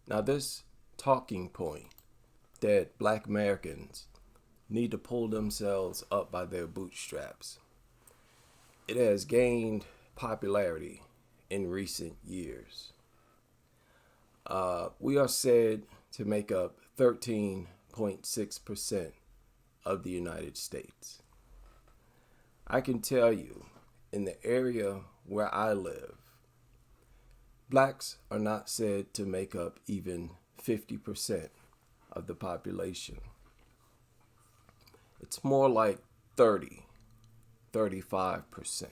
Now, this talking point that black Americans need to pull themselves up by their bootstraps, it has gained popularity in recent years. We are said to make up 13.6% of the United States. I can tell you, in the area where I live, blacks are not said to make up even 50% of the population. It's more like 30, 35%,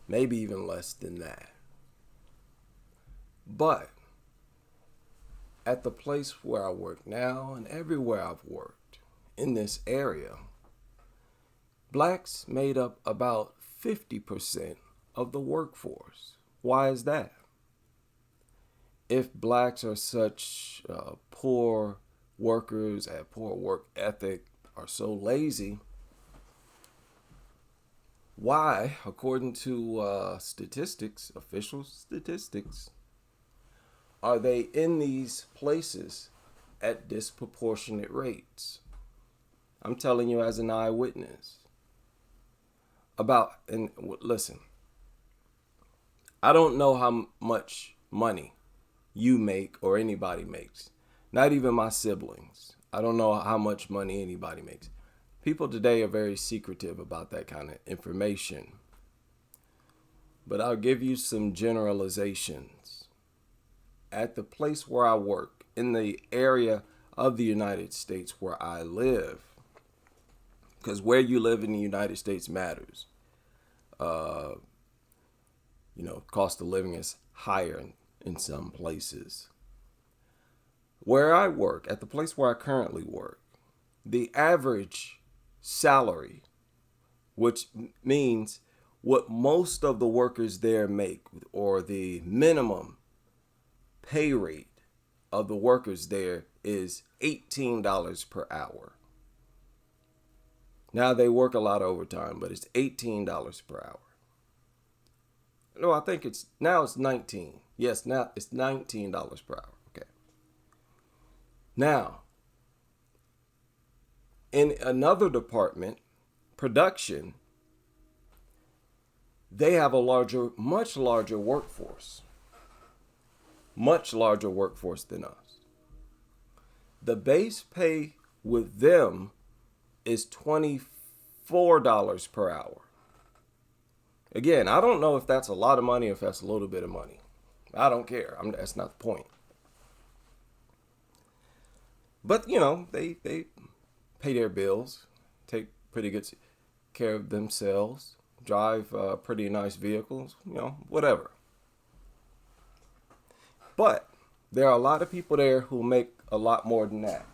maybe even less than that. But at the place where I work now and everywhere I've worked in this area, blacks made up about 50% of the workforce. Why is that? If blacks are such poor workers, have poor work ethic, are so lazy, why, according to statistics, official statistics, are they in these places at disproportionate rates? I'm telling you as an eyewitness. And listen, I don't know how much money you make or anybody makes. Not even my siblings. I don't know how much money anybody makes. People today are very secretive about that kind of information. But I'll give you some generalizations. At the place where I work, in the area of the United States where I live, because where you live in the United States matters. Cost of living is higher in some places. Where I work, at the place where I currently work, the average salary, which means what most of the workers there make, or the minimum pay rate of the workers there, is $18 per hour. Now they work a lot of overtime, but it's $18 per hour. No, I think it's 19. Yes, now it's $19 per hour. Okay. Now, in another department, production, they have much larger workforce than us. The base pay with them is $24 per hour. Again, I don't know if that's a lot of money or if that's a little bit of money. I don't care. That's not the point. But, they pay their bills, take pretty good care of themselves, drive pretty nice vehicles, whatever. But there are a lot of people there who make a lot more than that.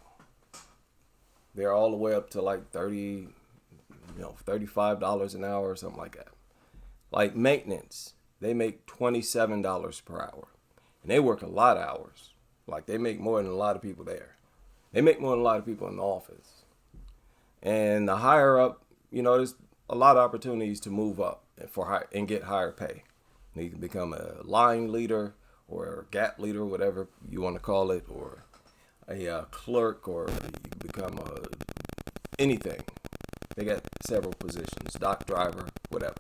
They're all the way up to like $35 an hour or something like that. Like maintenance, they make $27 per hour. And they work a lot of hours. Like they make more than a lot of people there. They make more than a lot of people in the office. And the higher up, there's a lot of opportunities to move up and get higher pay. You can become a line leader or a gap leader, whatever you want to call it, or a clerk, or you can become anything. They got several positions, dock driver, whatever.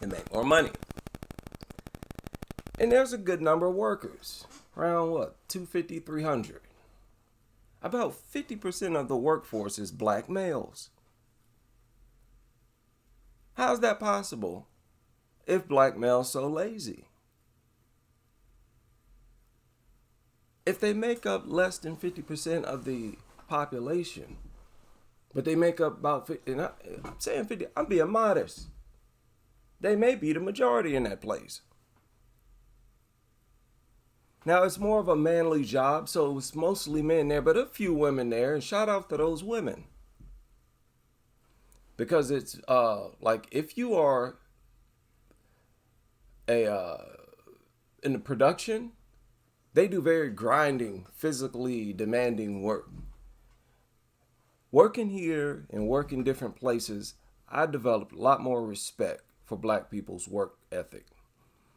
And make more money. And there's a good number of workers, around 250, 300. About 50% of the workforce is black males. How's that possible if black males so lazy? If they make up less than 50% of the population, but they make up about 50, and I'm saying 50, I'm being modest. They may be the majority in that place. Now, it's more of a manly job, so it's mostly men there, but a few women there, and shout out to those women. Because it's like if you are in the production, they do very grinding, physically demanding work. Working here and working different places, I developed a lot more respect for black people's work ethic.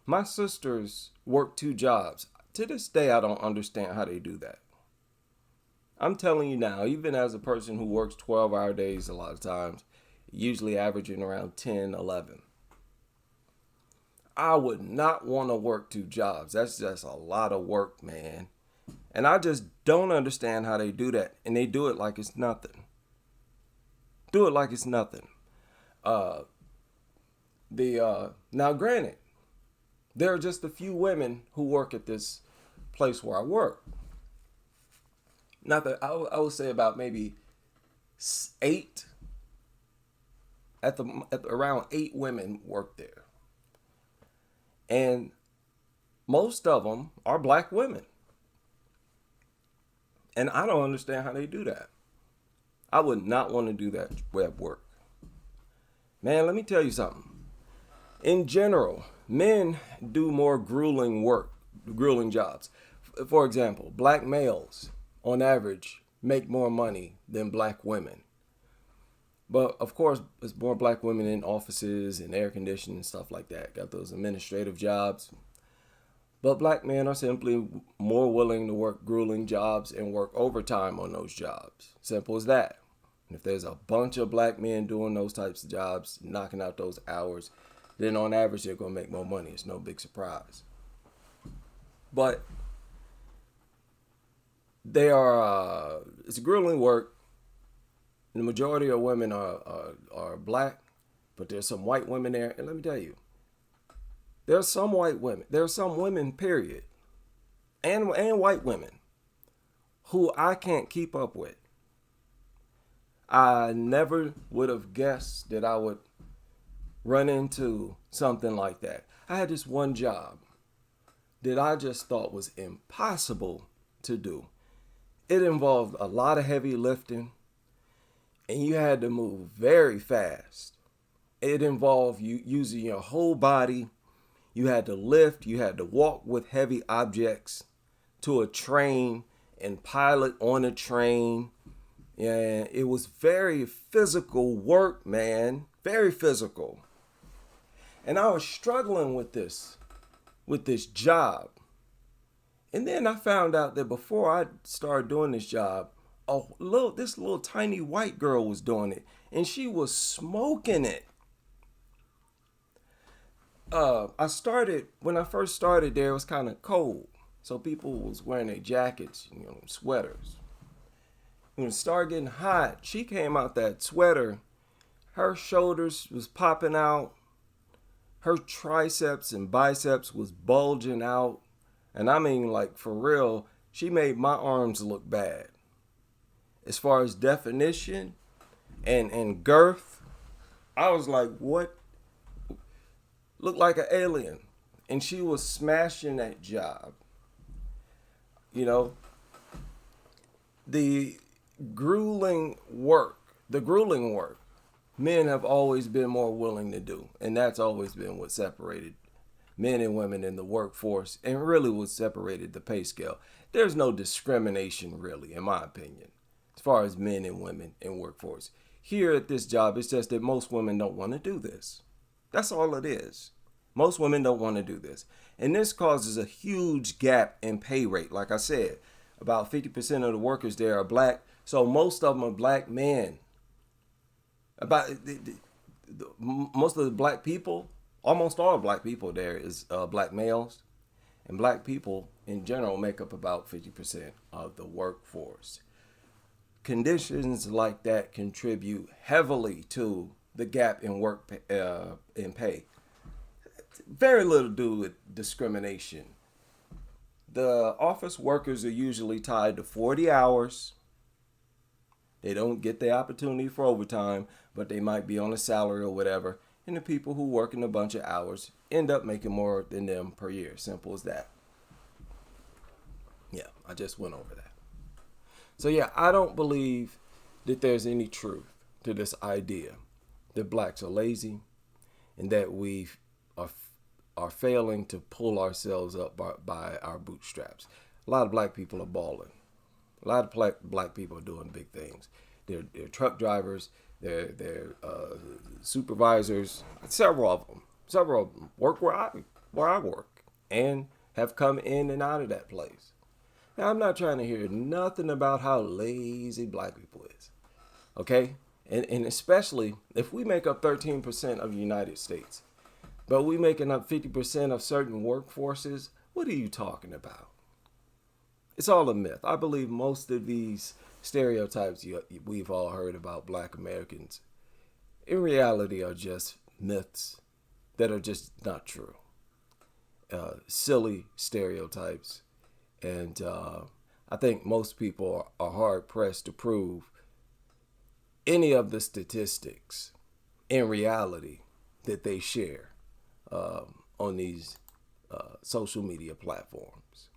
My sisters work 2 jobs. To this day, I don't understand how they do that. I'm telling you now, even as a person who works 12-hour days a lot of times, usually averaging around 10, 11, I would not want to work 2 jobs. That's just a lot of work, man. And I just don't understand how they do that. And they do it like it's nothing. Do it like it's nothing. Now granted, there are just a few women who work at this place where I work. Not that I would say about maybe 8 around 8 women work there. And most of them are black women. And I don't understand how they do that. I would not want to do that web work. Man, let me tell you something. In general, men do more grueling jobs. For example, black males, on average, make more money than black women. But of course, there's more black women in offices and air conditioning and stuff like that. Got those administrative jobs. But black men are simply more willing to work grueling jobs and work overtime on those jobs. Simple as that. And if there's a bunch of black men doing those types of jobs, knocking out those hours, then on average, they're going to make more money. It's no big surprise. But it's grueling work. The majority of women are black, but there's some white women there. And let me tell you, there are some white women. There are some women, period, and white women who I can't keep up with. I never would have guessed that I would run into something like that. I had this one job that I just thought was impossible to do. It involved a lot of heavy lifting, and you had to move very fast. It involved you using your whole body. You had to lift, you had to walk with heavy objects to a train and pilot on a train. And it was very physical work, man. Very physical. And I was struggling with this job. And then I found out that before I started doing this job, this little tiny white girl was doing it. And she was smoking it. When I first started there, it was kind of cold. So people was wearing their jackets, sweaters. When it started getting hot, she came out that sweater. Her shoulders was popping out. Her triceps and biceps was bulging out. And I mean, like, for real, she made my arms look bad. As far as definition and girth, I was like, what? Looked like an alien. And she was smashing that job. The grueling work, men have always been more willing to do. And that's always been what separated men and women in the workforce and really what separated the pay scale. There's no discrimination, really, in my opinion, as far as men and women in workforce. Here at this job, it's just that most women don't want to do this. That's all it is. Most women don't want to do this. And this causes a huge gap in pay rate. Like I said, about 50% of the workers there are black. So most of them are black men. Most of the black people, almost all black people there is black males. And black people in general make up about 50% of the workforce. Conditions like that contribute heavily to the gap in in pay. Very little to do with discrimination. The office workers are usually tied to 40 hours. They don't get the opportunity for overtime, but they might be on a salary or whatever. And the people who work in a bunch of hours end up making more than them per year. Simple as that. Yeah, I just went over that. So yeah, I don't believe that there's any truth to this idea that blacks are lazy and that we are failing to pull ourselves up by our bootstraps. A lot of black people are balling. A lot of black people are doing big things. They're truck drivers. They're supervisors. Several of them work where where I work and have come in and out of that place. Now, I'm not trying to hear nothing about how lazy black people is, okay? And especially if we make up 13% of the United States, but we making up 50% of certain workforces, what are you talking about? It's all a myth. I believe most of these stereotypes we've all heard about black Americans in reality are just myths that are just not true. Silly stereotypes. And I think most people are hard pressed to prove any of the statistics in reality that they share on these social media platforms.